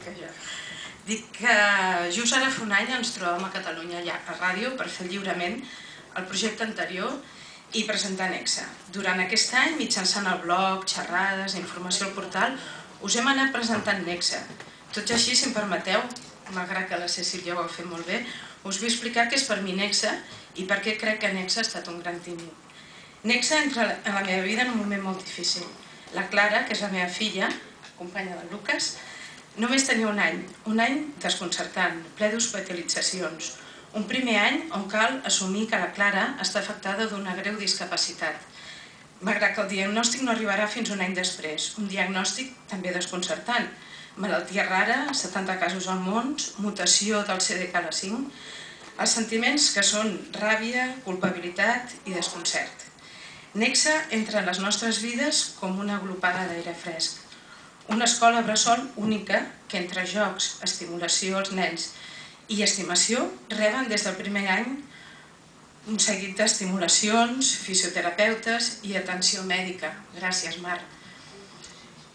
que jo. Dic que just ara fa un any ens trobàvem a Catalunya a ràdio per fer el lliurament el projecte anterior i presentar Nexe. Durant aquest any, mitjançant el blog, xerrades, informació al portal, us hem anat presentant Nexe. Tot i així, si em permeteu, malgrat que la Cecília ho ha fet molt bé, us vull explicar què és per mi Nexe i per què crec que Nexe ha estat un gran tímid. Nexe entra en la meva vida en un moment molt difícil. La Clara, que és la meva filla, companya del Lucas, només tenia un any desconcertant, ple d'hospitalitzacions. Un primer any on cal assumir que la Clara està afectada d'una greu discapacitat, malgrat que el diagnòstic no arribarà fins un any després. Un diagnòstic també desconcertant. Malaltia rara, 70 casos al món, mutació del CDKL5, els sentiments que són ràbia, culpabilitat i desconcert. Nexe entra en les nostres vides com una glopada d'aire fresc. Una escola bressol única que entre jocs, estimulació als nens i estimació reben des del primer any un seguit d'estimulacions, fisioterapeutes i atenció mèdica. Gràcies, Mar.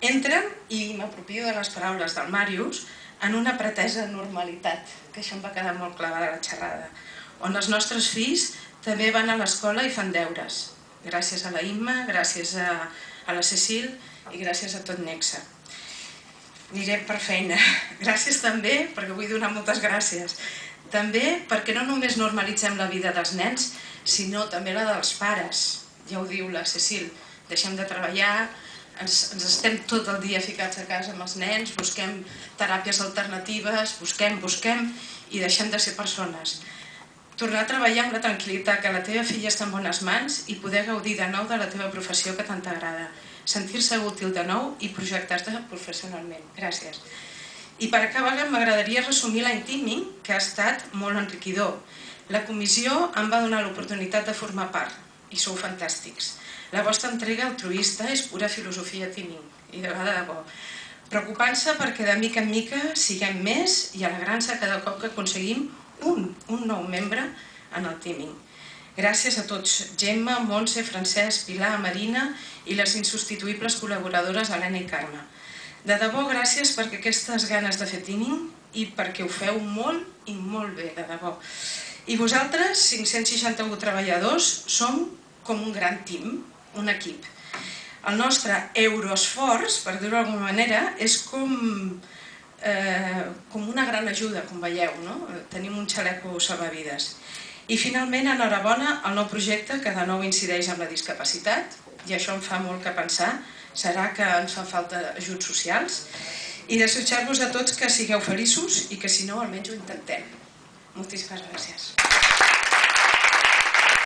Entren, i m'apropio de les paraules del Màrius, en una pretesa normalitat, que això em va quedar molt clavada a la xerrada, on els nostres fills també van a l'escola i fan deures. Gràcies a la Imma, gràcies a la Cecil i gràcies a tot Nexe. Aniré per feina. Gràcies també, perquè vull donar moltes gràcies, també perquè no només normalitzem la vida dels nens, sinó també la dels pares. Ja ho diu la Cecil, deixem de treballar, ens estem tot el dia ficats a casa amb els nens, busquem teràpies alternatives, busquem i deixem de ser persones. Tornar a treballar amb la tranquil·litat que la teva filla està en bones mans i poder gaudir de nou de la teva professió que tant t'agrada. Sentir-se útil de nou i projectar-te professionalment. Gràcies. I per acabar, m'agradaria resumir l'any Teaming, que ha estat molt enriquidor. La comissió em va donar l'oportunitat de formar part, i sou fantàstics. La vostra entrega altruista és pura filosofia Teaming, i de debò. Preocupant-se perquè de mica en mica siguem més i alegrant-se cada cop que aconseguim un nou membre en el Teaming. Gràcies a tots, Gemma, Montse, Francesc, Pilar, Marina i les insubstituïbles col·laboradores Helena i Carme. De debò, gràcies perquè aquestes ganes de fer Teaming i perquè ho feu molt i molt bé, de debò. I vosaltres, 561 treballadors, som com un gran team, un equip. El nostre euroesforç, per dir-ho d'alguna manera, és com una gran ajuda, com veieu, no? Tenim un xaleco salvavides. I finalment, enhorabona al nou projecte que de nou incideix en la discapacitat, i això em fa molt que pensar, serà que ens fan falta ajuts socials, i desitjar-vos a tots que sigueu feliços i que si no almenys ho intentem. Moltíssimes gràcies.